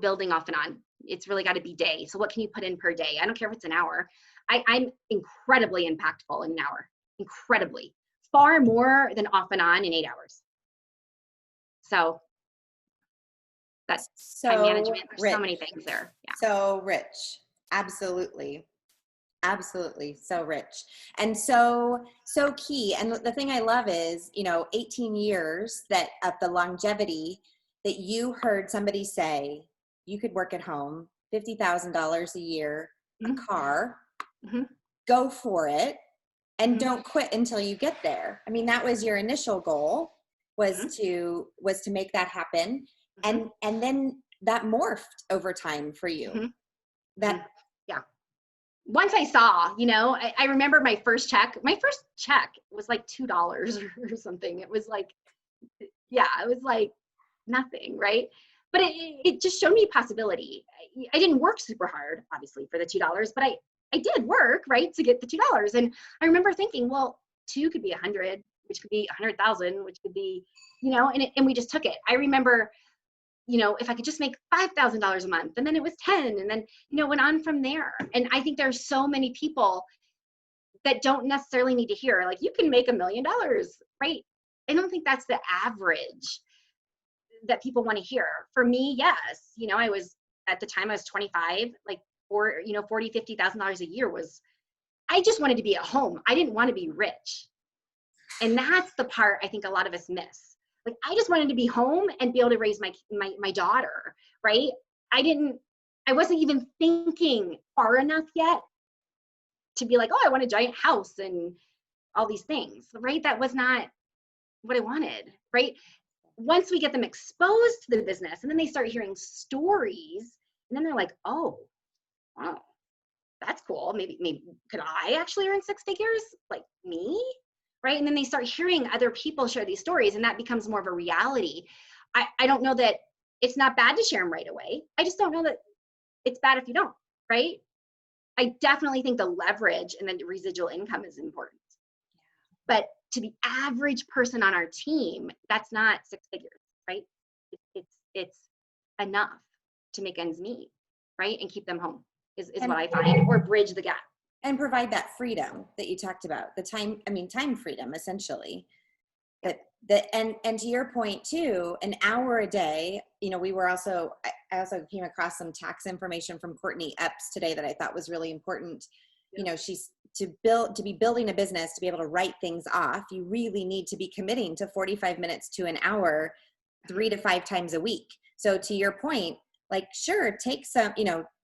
building off and on. It's really got to be day. So what can you put in per day? I don't care if it's an hour. I'm incredibly impactful in an hour. Incredibly. Far more than off and on in 8 hours. So that's time management. There's so many things there. Yeah. So rich. Absolutely. Absolutely. So rich. And so key. And the thing I love is, 18 years of the longevity that you heard somebody say, you could work at home, $50,000 a year, a car, go for it, and don't quit until you get there. I mean, that was your initial goal, was to make that happen. And then that morphed over time for you. Yeah. Once I saw, I remember my first check was like $2 or something. It was like, it was like nothing, right? But it just showed me possibility. I didn't work super hard, obviously, for the $2, but I did work, right, to get the $2. And I remember thinking, well, 2 could be 100, which could be 100,000, which could be, and we just took it. I remember, if I could just make $5,000 a month, and then it was 10, and then, went on from there. And I think there's so many people that don't necessarily need to hear, like, you can make $1 million, right? I don't think that's the average that people want to hear. For me, yes. At the time I was 25, like, $40,000, $50,000 a year I just wanted to be at home. I didn't want to be rich. And that's the part I think a lot of us miss. Like, I just wanted to be home and be able to raise my daughter, right? I wasn't even thinking far enough yet to be like, oh, I want a giant house and all these things, right? That was not what I wanted, right? Once we get them exposed to the business, and then they start hearing stories, and then they're like, oh, wow, that's cool. Maybe could I actually earn 6 figures, like me? Right? And then they start hearing other people share these stories, and that becomes more of a reality. I don't know that it's not bad to share them right away. I just don't know that it's bad if you don't, right? I definitely think the leverage and the residual income is important. But to the average person on our team, that's not 6 figures, right? It's enough to make ends meet, right? And keep them home is what I find, or bridge the gap. And provide that freedom that you talked about, the time freedom, essentially. And to your point too, an hour a day, I also came across some tax information from Courtney Epps today that I thought was really important. She's to be building a business, to be able to write things off, you really need to be committing to 45 minutes to an hour, 3 to 5 times a week. So to your point, like, sure, take some,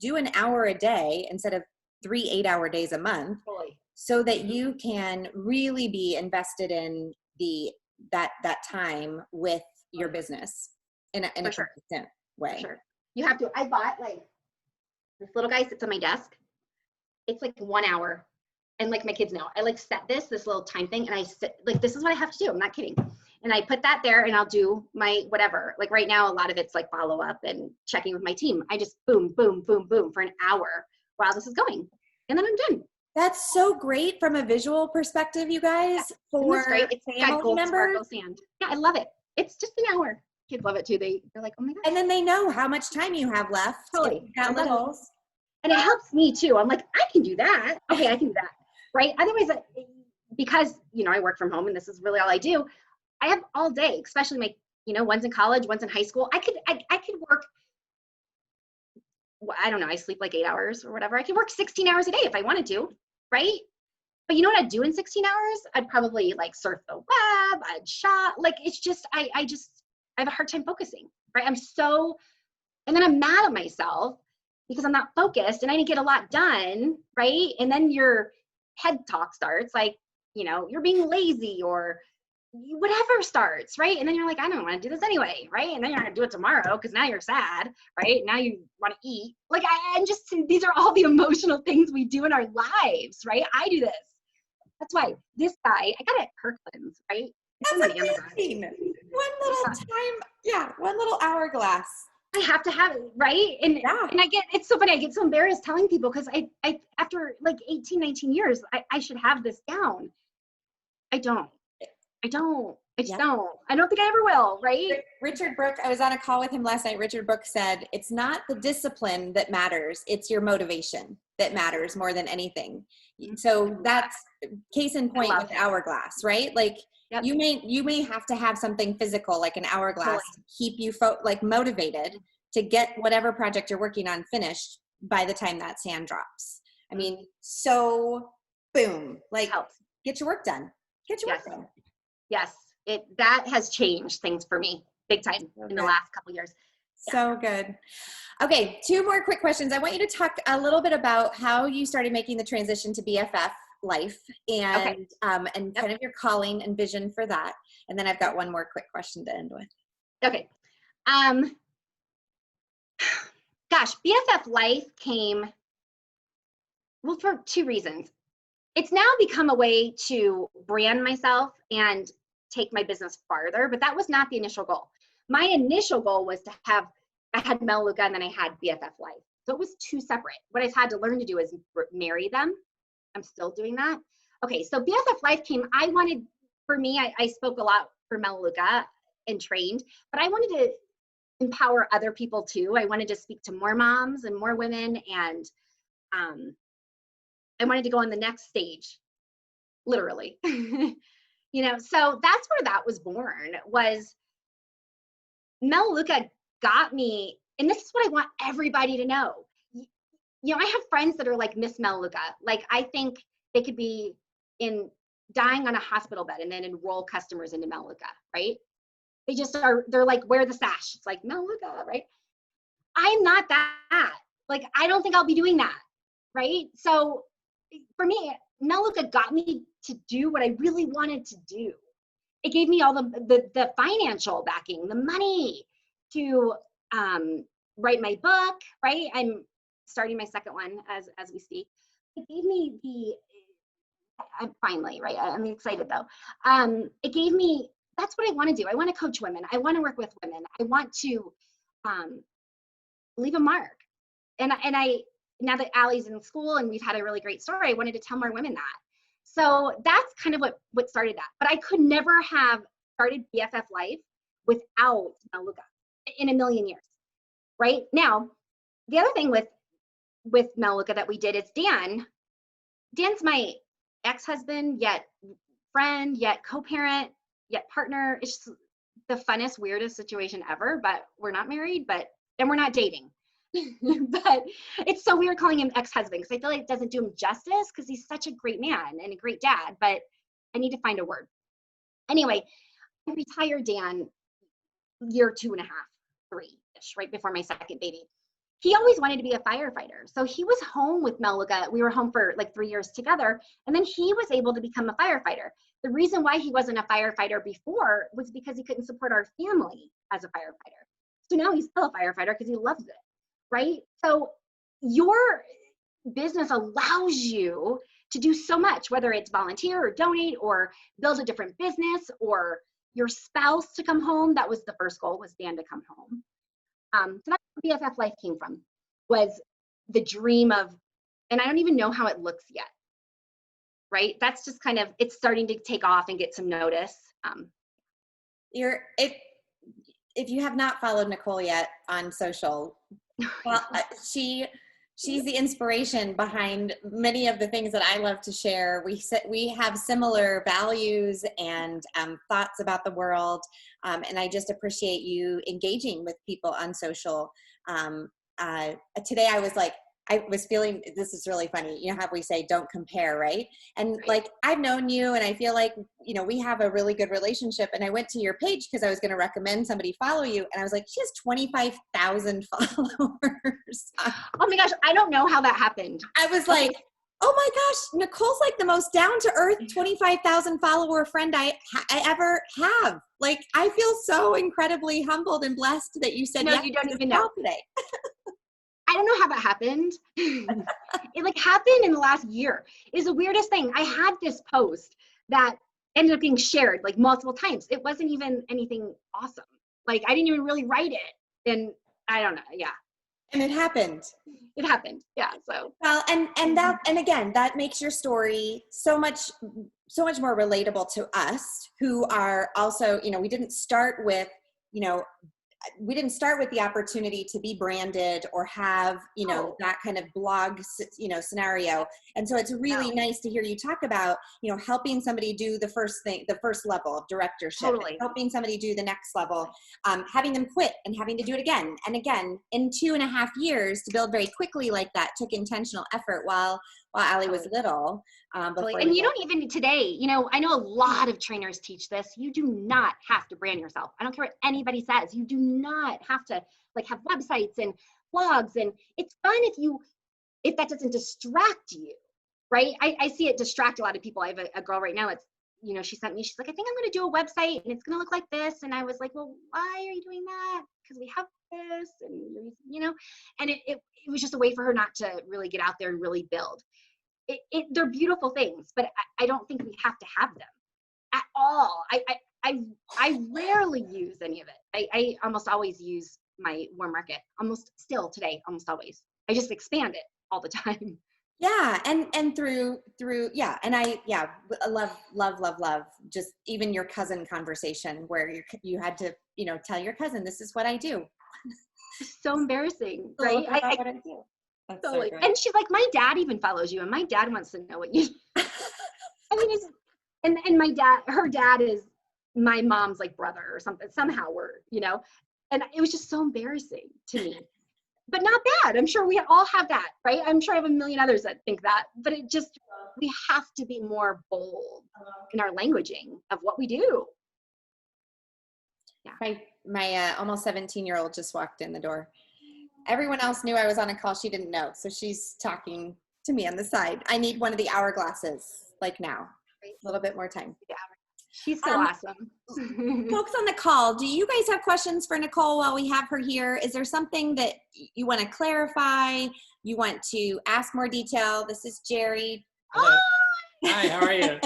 do an hour a day instead of 3 8-hour days a month, so that you can really be invested in that time with your business in a consistent way. Sure. You have to. I bought this little guy sits on my desk. It's like 1 hour. And like my kids know, I set this little time thing, and I sit this is what I have to do. I'm not kidding. And I put that there, and I'll do my whatever. Like right now, a lot of it's like follow up and checking with my team. I just boom, boom, boom, boom for an hour while this is going. And then I'm done. That's so great from a visual perspective, you guys, for family members. Yeah, I love it. It's just an hour. Kids love it too. They're like, oh my God. And then they know how much time you have left. Totally. And it helps me too. I'm like, I can do that. Okay, I can do that. Right? Otherwise, because, I work from home and this is really all I do, I have all day, especially my, one's in college, one's in high school. I could work, I don't know, I sleep like 8 hours or whatever. I could work 16 hours a day if I wanted to, right? But you know what I'd do in 16 hours? I'd probably surf the web, I'd shop. It's just, I have a hard time focusing, right? And then I'm mad at myself because I'm not focused and I didn't get a lot done, right? And then your head talk starts, you're being lazy or whatever starts, right? And then you're like, I don't want to do this anyway, right? And then you're going to do it tomorrow because now you're sad, right? Now you want to eat. These are all the emotional things we do in our lives, right? I do this. That's why this guy, I got it at Kirkland's, right? That's amazing. One little hourglass. I have to have it, right? And it's so funny. I get so embarrassed telling people because I after 18, 19 years, I should have this down. I don't. I just don't. I don't think I ever will, right? Richard Brooke, I was on a call with him last night. Richard Brooke said, it's not the discipline that matters. It's your motivation that matters more than anything. So that's case in point with the hourglass, right? Yep. You may have to have something physical like an hourglass to keep you motivated to get whatever project you're working on finished by the time that sand drops. I mean, so boom, helps. Get your work done. Yes, that has changed things for me big time in the last couple of years. So good. Okay, 2 more quick questions. I want you to talk a little bit about how you started making the transition to BFF Life and kind of your calling and vision for that. And then I've got one more quick question to end with. Okay. Gosh, BFF Life came, for 2 reasons. It's now become a way to brand myself and take my business farther, but that was not the initial goal. My initial goal was I had Melaleuca and then I had BFF Life. So it was 2 separate. What I've had to learn to do is marry them. I'm still doing that. Okay, so BFF Life came, I spoke a lot for Melaleuca and trained, but I wanted to empower other people too. I wanted to speak to more moms and more women, and I wanted to go on the next stage, literally. So that's where that was born, was Melaleuca got me, and this is what I want everybody to know. I have friends that are like Miss Melaleuca. I think they could be dying on a hospital bed and then enroll customers into Melaleuca, right? They're like, wear the sash. It's like Melaleuca, right? I'm not that. I don't think I'll be doing that, right? So for me, Melaleuca got me to do what I really wanted to do. It gave me all the financial backing, the money to write my book, right? I'm starting my second one as we speak. It gave me I'm finally, right? I'm excited though. It gave me, that's what I want to do. I want to coach women. I want to work with women. I want to leave a mark. And I, now that Allie's in school and we've had a really great story, I wanted to tell more women that. So that's kind of what started that. But I could never have started BFF Life without Melaleuca in a million years, right? Now, the other thing with Melaleuca that we did is Dan Dan's my ex-husband, yet friend, yet co-parent, yet partner. It's just the funnest, weirdest situation ever, but we're not married, and we're not dating. But it's so weird calling him ex-husband because I feel like it doesn't do him justice because he's such a great man and a great dad, but I need to find a word. Anyway, I retired Dan year 2.5, 3-ish, right before my second baby. He always wanted to be a firefighter. So he was home with Meliga. We were home for like 3 years together. And then he was able to become a firefighter. The reason why he wasn't a firefighter before was because he couldn't support our family as a firefighter. So now he's still a firefighter because he loves it, right? So your business allows you to do so much, whether it's volunteer or donate or build a different business or your spouse to come home. That was the first goal, was Dan to come home. So that's where BFF Life came from, was the dream of, and I don't even know how it looks yet, right? That's just kind of, it's starting to take off and get some notice. If you have not followed Nicole yet on social, well, she's the inspiration behind many of the things that I love to share. We have similar values and thoughts about the world, and I just appreciate you engaging with people on social. Today I was feeling, this is really funny, you know how we say don't compare, right? And like, I've known you and I feel like, you know, we have a really good relationship, and I went to your page because I was going to recommend somebody follow you, and I was like, she has 25,000 followers. Oh my gosh, I don't know how that happened. I was like, oh my gosh, Nicole's like the most down-to-earth 25,000 follower friend I ever have. Like, I feel so incredibly humbled and blessed that you said no, yes you don't to even this know call today. I don't know how that happened. It like happened in the last year. It's the weirdest thing. I had this post that ended up being shared like multiple times. It wasn't even anything awesome. Like, I didn't even really write it. And I don't know. Yeah. And it happened. It happened. Yeah. So, well, and again, that makes your story so much more relatable to us who are also, you know, we didn't start with the opportunity to be branded or have, you know, that kind of blog, you know, scenario. And so it's really nice to hear you talk about, you know, helping somebody do the first level of directorship, helping somebody do the next level, having them quit and having to do it again and again in 2.5 years to build very quickly like that took intentional effort while Allie was little. And you don't even today, you know, I know a lot of trainers teach this. You do not have to brand yourself. I don't care what anybody says. You do not have to like have websites and blogs, and it's fun if that doesn't distract you, right? I see it distract a lot of people. I have a girl right now. It's, you know, she sent me, she's like, I think I'm going to do a website and it's going to look like this. And I was like, well, why are you doing that? Because we have this, and you know, and it was just a way for her not to really get out there and really build. They're beautiful things, but I don't think we have to have them at all. I rarely use any of it. I almost always use my warm market, almost still today, almost always. I just expand it all the time. Yeah. And through, yeah. And I love just even your cousin conversation where you had to, you know, tell your cousin, this is what I do. It's so embarrassing, right? What I do. That's totally. So and she's like, my dad even follows you, and my dad wants to know what you do. I mean, and my dad, her dad is my mom's like brother or something. Somehow we're, you know, and it was just so embarrassing to me, but not bad. I'm sure we all have that, right? I'm sure I have a million others that think that, but it just, we have to be more bold in our languaging of what we do. Yeah. My almost 17-year-old just walked in the door. Everyone else knew I was on a call. She didn't know. So she's talking to me on the side. I need one of the hourglasses, like now. A little bit more time. Yeah. She's so awesome. Folks on the call, do you guys have questions for Nicole while we have her here? Is there something that you want to clarify? You want to ask more detail? This is Jerry. Hello. Hi, how are you?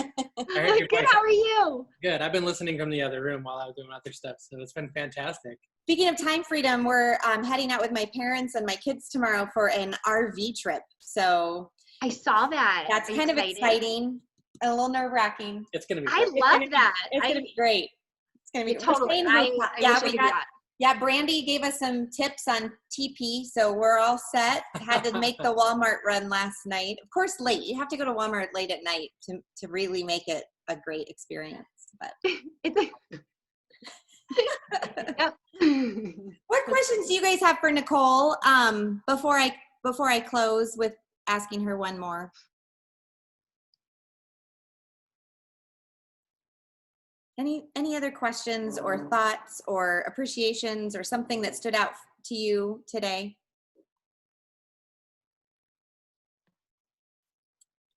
I heard your Good, voice. how are you? Good. I've been listening from the other room while I was doing other stuff, so it's been fantastic. Speaking of time freedom, we're heading out with my parents and my kids tomorrow for an RV trip. So I saw that. That's kind of exciting. A little nerve-wracking. It's going to be great. I love that. It's going to be great. It's going to be totally. Yeah, Brandy gave us some tips on TP, so we're all set. Had to make the Walmart run last night. Of course, late. You have to go to Walmart late at night to really make it a great experience. But Yep. what questions do you guys have for Nicole before I close with asking her one more? Any other questions or thoughts or appreciations or something that stood out to you today?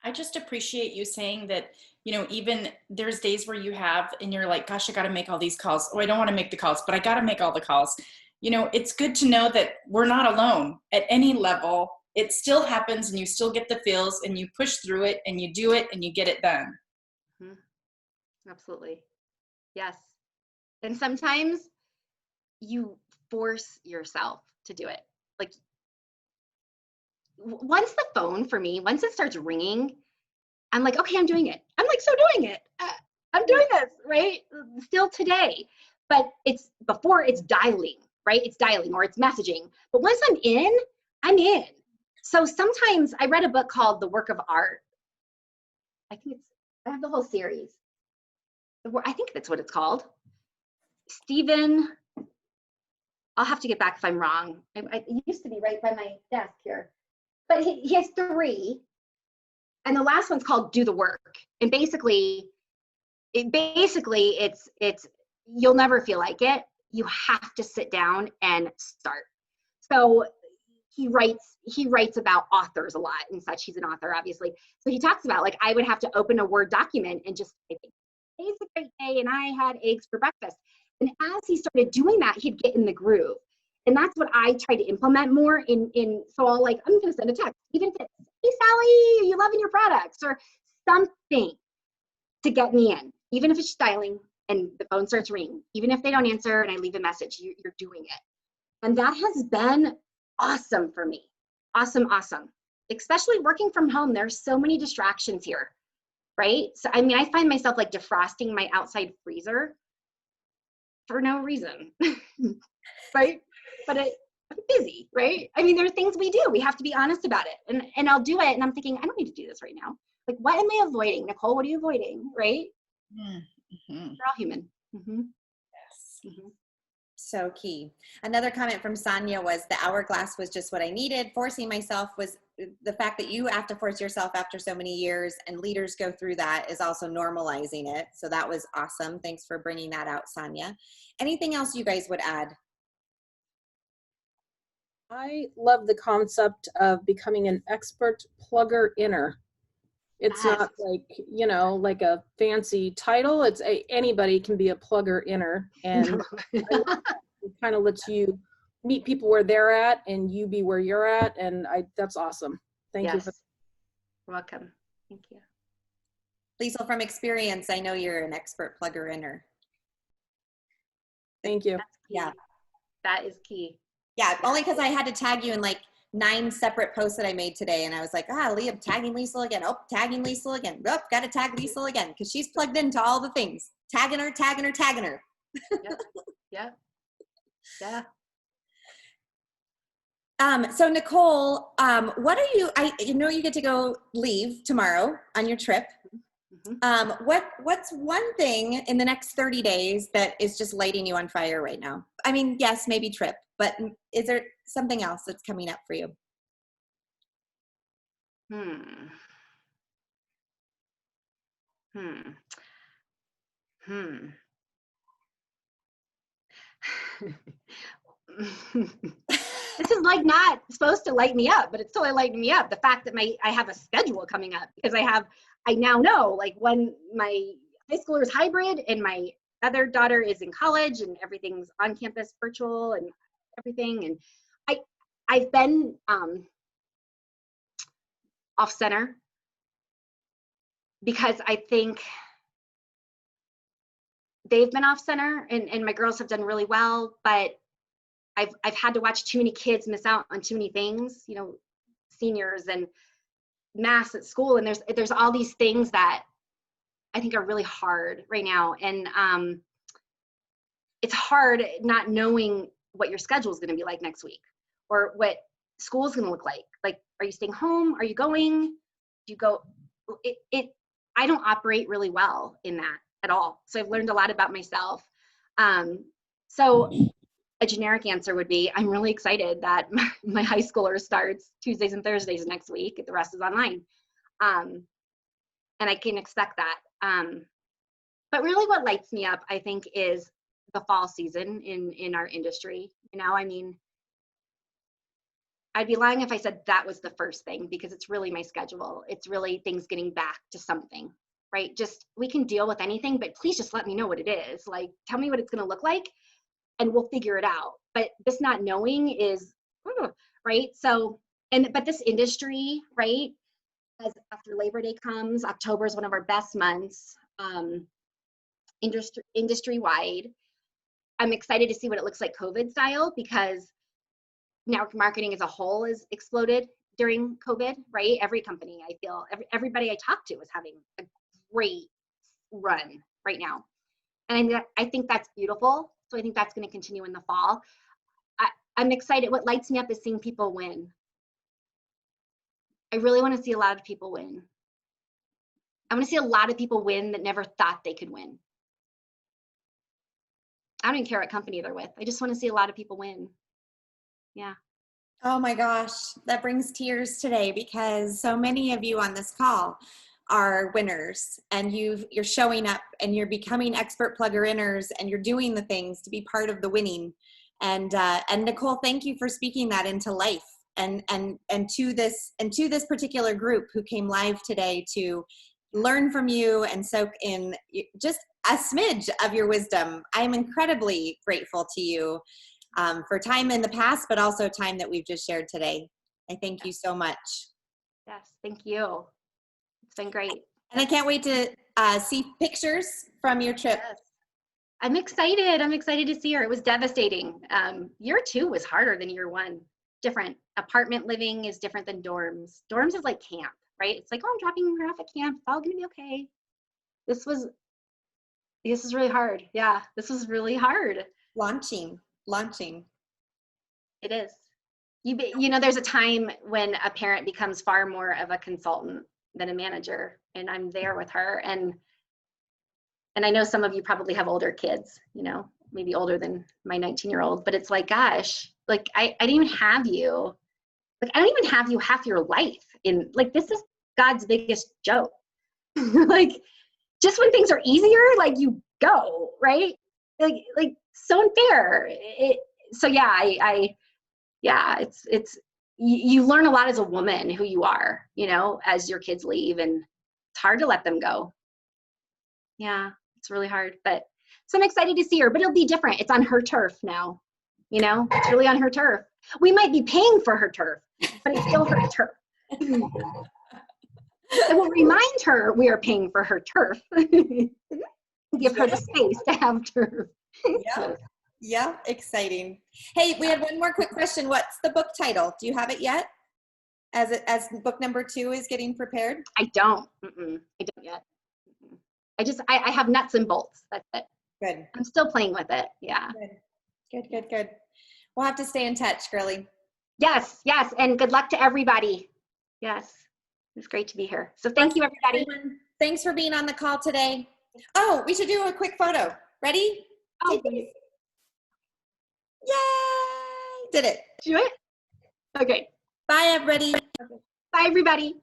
I just appreciate you saying that, even there's days where you have, and you're like, gosh, I got to make all these calls. Oh, I don't want to make the calls, but I got to make all the calls. It's good to know that we're not alone at any level. It still happens and you still get the feels and you push through it and you do it and you get it done. Mm-hmm. Absolutely. Yes. And sometimes you force yourself to do it. Like once the phone for me, once it starts ringing, I'm like, okay, I'm doing it. I'm like, so doing it. I'm doing this, right? Still today. But it's before it's dialing, right? It's dialing or it's messaging. But once I'm in, I'm in. So sometimes I read a book called The Work of Art. I have the whole series. I think that's what it's called. Stephen, I'll have to get back if I'm wrong. It used to be right by my desk here. But he has 3. And the last one's called Do the Work. And basically it's you'll never feel like it. You have to sit down and start. So he writes about authors a lot and such. He's an author, obviously. So he talks about, like, I would have to open a Word document and just type, today's a great day and I had eggs for breakfast. And as he started doing that, he'd get in the groove. And that's what I try to implement more in so I'm gonna send a text, even if it's, hey Sally, are you loving your products? Or something to get me in, even if it's styling and the phone starts ringing, even if they don't answer and I leave a message, you're doing it. And that has been awesome for me. Awesome. Especially working from home, there's so many distractions here, right? So, I find myself like defrosting my outside freezer for no reason, right? But I'm busy, right? There are things we do. We have to be honest about it. And I'll do it. And I'm thinking, I don't need to do this right now. Like, what am I avoiding? Nicole, what are you avoiding, right? Mm-hmm. We're all human. Mm-hmm. Yes. Mm-hmm. So key. Another comment from Sonia was the hourglass was just what I needed. Forcing myself was the fact that you have to force yourself after so many years, and leaders go through that, is also normalizing it. So that was awesome. Thanks for bringing that out, Sonia. Anything else you guys would add? I love the concept of becoming an expert plugger inner. It's not like a fancy title. It's anybody can be a plugger inner, and it kind of lets you meet people where they're at and you be where you're at, and that's awesome. Thank you. Welcome. Thank you. Liesl, from experience, I know you're an expert plugger inner. Thank you. Yeah. That is key. Yeah, only because I had to tag you in like 9 separate posts that I made today, and I was like, Leah, tagging Liesl again. Oh, tagging Liesl again. Oh, got to tag Liesl again because she's plugged into all the things. Tagging her. Yep. Yeah. So Nicole, what are you? I know you get to go leave tomorrow on your trip. Mm-hmm. What's one thing in the next 30 days that is just lighting you on fire right now? Yes, maybe trip, but is there something else that's coming up for you? This is like not supposed to light me up, but it's totally lighting me up. The fact that I have a schedule coming up because I now know, like, when my high schooler is hybrid and my other daughter is in college and everything's on campus virtual and everything. And I've been off center because I think they've been off center and my girls have done really well, but I've had to watch too many kids miss out on too many things, seniors and mass at school. And there's all these things that I think are really hard right now. And it's hard not knowing what your schedule is going to be like next week, or what school is going to look like. Like, are you staying home? Are you going? Do you go? I don't operate really well in that at all. So I've learned a lot about myself. So a generic answer would be, I'm really excited that my high schooler starts Tuesdays and Thursdays next week. The rest is online. And I can expect that. But really what lights me up, I think, is the fall season in our industry. You know, I mean, I'd be lying if I said that was the first thing, because it's really my schedule. It's really things getting back to something, right? Just, we can deal with anything, but please just let me know what it is. Like, tell me what it's going to look like and we'll figure it out. But this not knowing is, right? So, but this industry, right? As after Labor Day comes, October is one of our best months, industry-wide. I'm excited to see what it looks like COVID style, because network marketing as a whole has exploded during COVID, right? Every company, I feel, everybody I talk to is having a great run right now. And I think that's beautiful. So I think that's going to continue in the fall. I'm excited. What lights me up is seeing people win. I really want to see a lot of people win. I want to see a lot of people win that never thought they could win. I don't even care what company they're with. I just want to see a lot of people win. Yeah. Oh my gosh, that brings tears today, because so many of you on this call are winners, and you're showing up and you're becoming expert plugger inners, and you're doing the things to be part of the winning. And Nicole, thank you for speaking that into life, and to this particular group who came live today to learn from you and soak in just a smidge of your wisdom. I'm incredibly grateful to you for time in the past, but also time that we've just shared today. I thank you so much. Yes, thank you. It's been great. And I can't wait to see pictures from your trip. Yes. I'm excited. I'm excited to see her. It was devastating. Year 2 was harder than year 1. Different. Apartment living is different than dorms. Dorms is like camp, right? It's like, oh, I'm dropping her off at camp. It's all gonna be okay. This is really hard. Yeah, this was really hard. Launching. It is. You know, there's a time when a parent becomes far more of a consultant than a manager, and I'm there with her. And I know some of you probably have older kids, you know, maybe older than my 19-year-old, but it's like, gosh, like I didn't even have you. Like, I don't even have you half your life in, like, this is God's biggest joke. Like, just when things are easier, like, you go, right? Like so unfair. So yeah, it's you learn a lot as a woman who you are, you know, as your kids leave, and it's hard to let them go. Yeah, it's really hard, but so I'm excited to see her, but it'll be different. It's on her turf now, you know, it's really on her turf. We might be paying for her turf, but it's still her turf. And we'll remind her we are paying for her turf. Give her the space to have turf. Yeah, exciting. Hey, we had one more quick question. What's the book title? Do you have it yet? As book number 2 is getting prepared? I don't. I don't yet. I have nuts and bolts. That's it. Good. I'm still playing with it. Yeah. Good. We'll have to stay in touch, girly. Yes. And good luck to everybody. Yes. It's great to be here. So thank you, everybody. Everyone. Thanks for being on the call today. Oh, we should do a quick photo. Ready? Oh, Yay! Did it. do it. Okay. Bye, everybody. Bye, everybody.